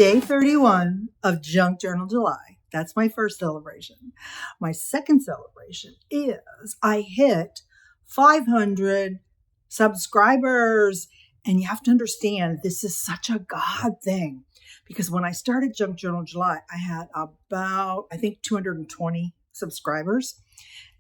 Day 31 of Junk Journal July. That's my first celebration. My second celebration is I hit 500 subscribers. And you have to understand, this is such a God thing. Because when I started Junk Journal July, I had about, I think, 220 subscribers.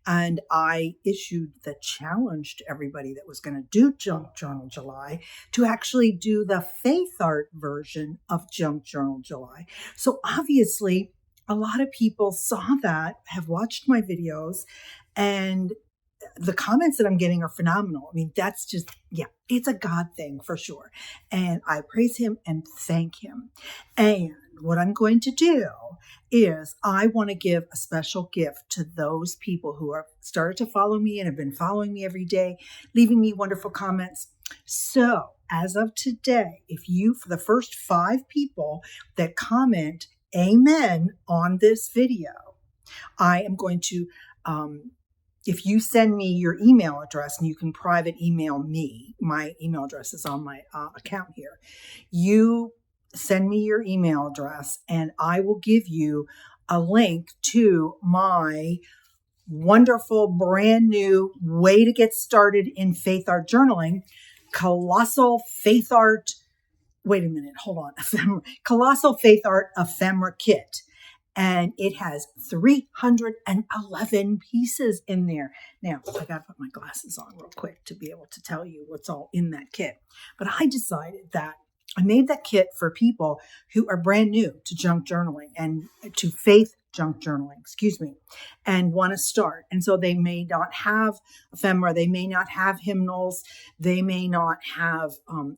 And I issued the challenge to everybody that was going to do Junk Journal July to actually do the Faithart version of Junk Journal July. So obviously, a lot of people saw that, have watched my videos, and the comments that I'm getting are phenomenal. I mean, that's just, yeah, it's a God thing for sure. And I praise him and thank him. And what I'm going to do is I want to give a special gift to those people who are started to follow me and have been following me every day, leaving me wonderful comments. So as of today, if you, for the first 5 people that comment amen on this video, I am going to, if you send me your email address, and you can private email me, my email address is on my account here. You send me your email address and I will give you a link to my wonderful brand new way to get started in Faithart journaling, Colossal Faithart. Wait a minute, hold on. Colossal Faithart Ephemera Kit. And it has 311 pieces in there. Now, I got to put my glasses on real quick to be able to tell you what's all in that kit. But I decided that I made that kit for people who are brand new to junk journaling and to faith junk journaling, and want to start. And so they may not have ephemera, they may not have hymnals, they may not have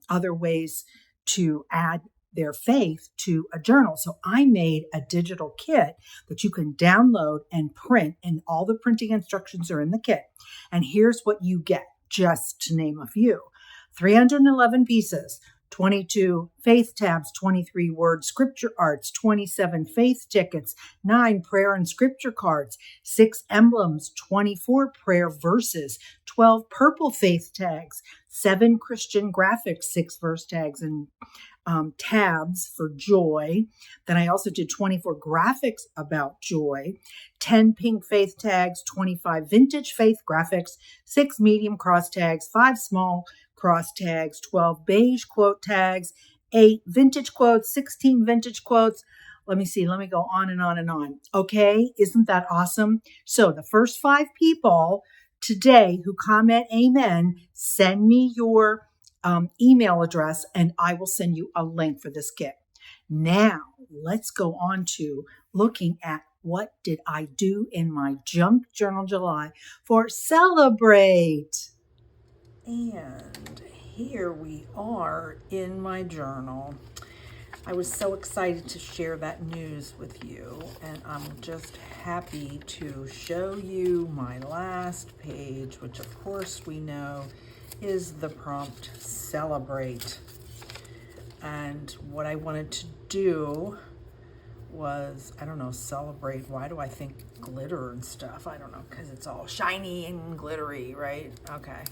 other ways to add their faith to a journal. So I made a digital kit that you can download and print, and all the printing instructions are in the kit. And here's what you get, just to name a few: 311 pieces, 22 faith tabs, 23 word scripture arts, 27 faith tickets, 9 prayer and scripture cards, 6 emblems, 24 prayer verses, 12 purple faith tags, 7 Christian graphics, 6 verse tags, and tabs for joy. Then I also did 24 graphics about joy, 10 pink faith tags, 25 vintage faith graphics, 6 medium cross tags, 5 small cross tags, 12 beige quote tags, 8 vintage quotes, 16 vintage quotes. Let me go on and on and on. Okay, isn't that awesome? So the first 5 people today who comment amen, send me your email address and I will send you a link for this kit. Now, let's go on to looking at what did I do in my Junk Journal July for Celebrate. And here we are in my journal. I was so excited to share that news with you, and I'm just happy to show you my last page, which of course we know is the prompt celebrate. And what I wanted to do was, I don't know, celebrate. Why do I think glitter and stuff? I don't know, because it's all shiny and glittery, right? Okay.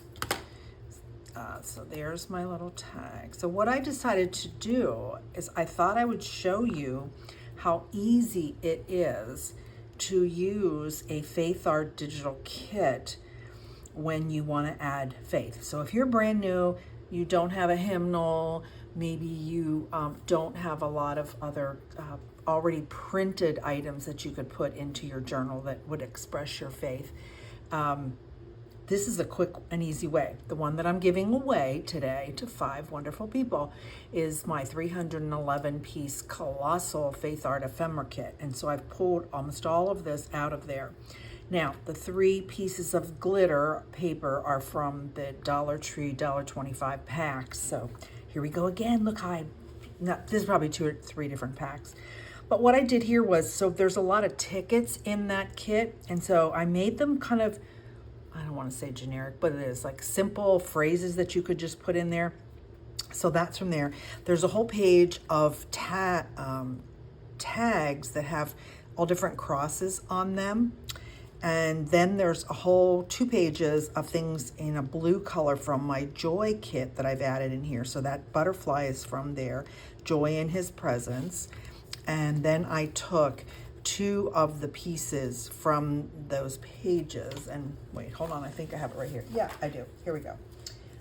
So there's my little tag. So what I decided to do is I thought I would show you how easy it is to use a Faithart digital kit when you want to add faith. So if you're brand new, you don't have a hymnal, maybe you don't have a lot of other already printed items that you could put into your journal that would express your faith. This is a quick and easy way. The one that I'm giving away today to 5 wonderful people is my 311 piece Colossal Faithart Ephemera Kit. And so I've pulled almost all of this out of there. Now, the 3 pieces of glitter paper are from the Dollar Tree $1.25 packs. So here we go again. Look, this is probably 2 or 3 different packs. But what I did here was, so there's a lot of tickets in that kit. And so I made them kind of, I don't want to say generic, but it is like simple phrases that you could just put in there. So that's from there. There's a whole page of tags that have all different crosses on them. And then there's a whole 2 pages of things in a blue color from my Joy kit that I've added in here. So that butterfly is from there, Joy in His Presence. And then I took 2 of the pieces from those pages. And wait, hold on, I think I have it right here. Yeah, I do. Here we go.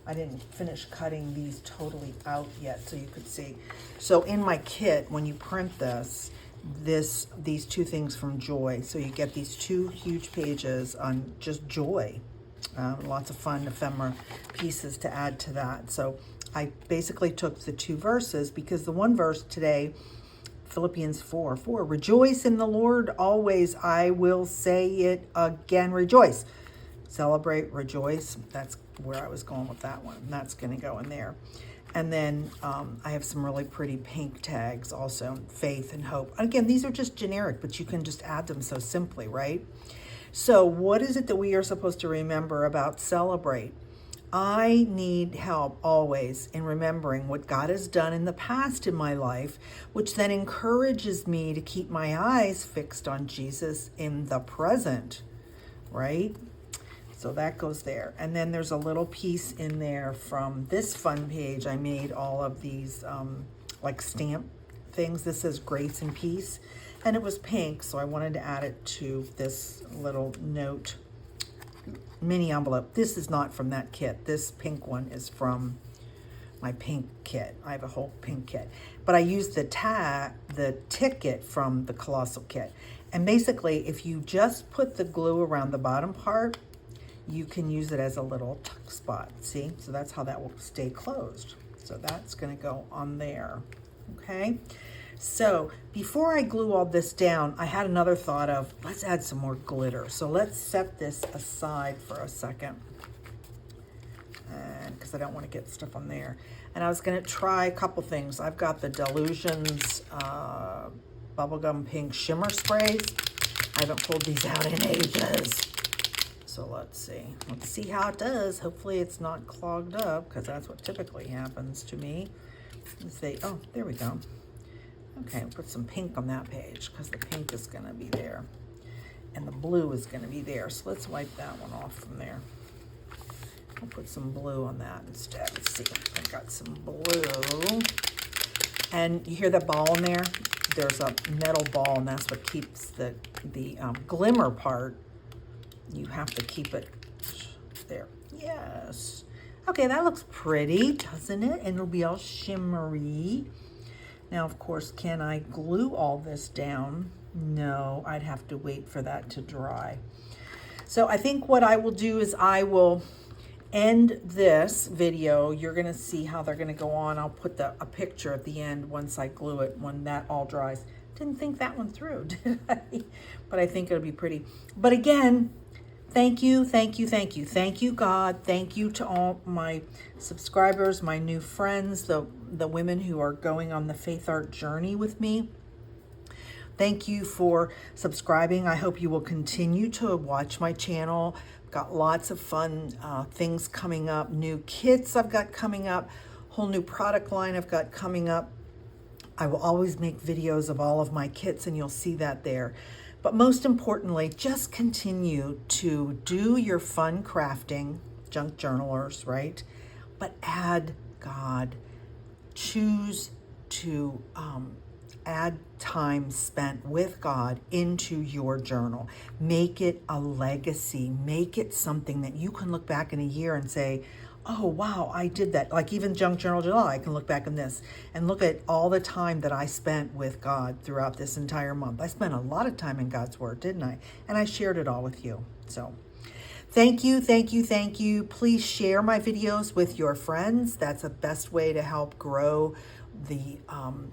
I didn't finish cutting these totally out yet so you could see. So in my kit, when you print this, these 2 things from Joy. So you get these 2 huge pages on just joy. Lots of fun ephemera pieces to add to that. So I basically took the 2 verses because the one verse today, Philippians 4:4, rejoice in the Lord always. I will say it again, rejoice. Celebrate, rejoice. That's where I was going with that one. That's going to go in there. And then I have some really pretty pink tags also, faith and hope. Again, these are just generic, but you can just add them so simply, right? So what is it that we are supposed to remember about celebrate? I need help always in remembering what God has done in the past in my life, which then encourages me to keep my eyes fixed on Jesus in the present, right? So that goes there. And then there's a little piece in there from this fun page. I made all of these like stamp things. This says grace and peace. And it was pink, so I wanted to add it to this little note mini envelope. This is not from that kit. This pink one is from my pink kit. I have a whole pink kit. But I used the ticket from the Colossal kit. And basically, if you just put the glue around the bottom part, you can use it as a little tuck spot, see? So that's how that will stay closed. So that's gonna go on there, okay? So before I glue all this down, I had another thought of, let's add some more glitter. So let's set this aside for a second, and because I don't wanna get stuff on there. And I was gonna try a couple things. I've got the Delusions Bubblegum Pink Shimmer Sprays. I haven't pulled these out in ages. So let's see how it does. Hopefully it's not clogged up, because that's what typically happens to me. Let's see, oh, there we go. Okay, put some pink on that page, because the pink is gonna be there. And the blue is gonna be there. So let's wipe that one off from there. I'll put some blue on that instead. Let's see, I've got some blue. And you hear that ball in there? There's a metal ball, and that's what keeps the glimmer part. You have to keep it there. Yes. Okay, that looks pretty, doesn't it? And it'll be all shimmery. Now, of course, can I glue all this down? No, I'd have to wait for that to dry. So I think what I will do is I will end this video. You're gonna see how they're gonna go on. I'll put a picture at the end once I glue it, when that all dries. Didn't think that one through, did I? But I think it'll be pretty. But again, thank you, thank you, thank you. Thank you, God. Thank you to all my subscribers, my new friends, the women who are going on the Faithart journey with me. Thank you for subscribing. I hope you will continue to watch my channel. Got lots of fun things coming up. New kits I've got coming up. Whole new product line I've got coming up. I will always make videos of all of my kits, and you'll see that there. But most importantly, just continue to do your fun crafting, junk journalers, right? But add God. Choose to add time spent with God into your journal. Make it a legacy. Make it something that you can look back in a year and say, oh, wow, I did that. Like even Junk Journal July, I can look back on this and look at all the time that I spent with God throughout this entire month. I spent a lot of time in God's Word, didn't I? And I shared it all with you. So thank you, thank you, thank you. Please share my videos with your friends. That's the best way to help grow the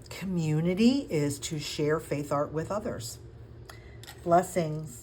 community, is to share Faithart with others. Blessings.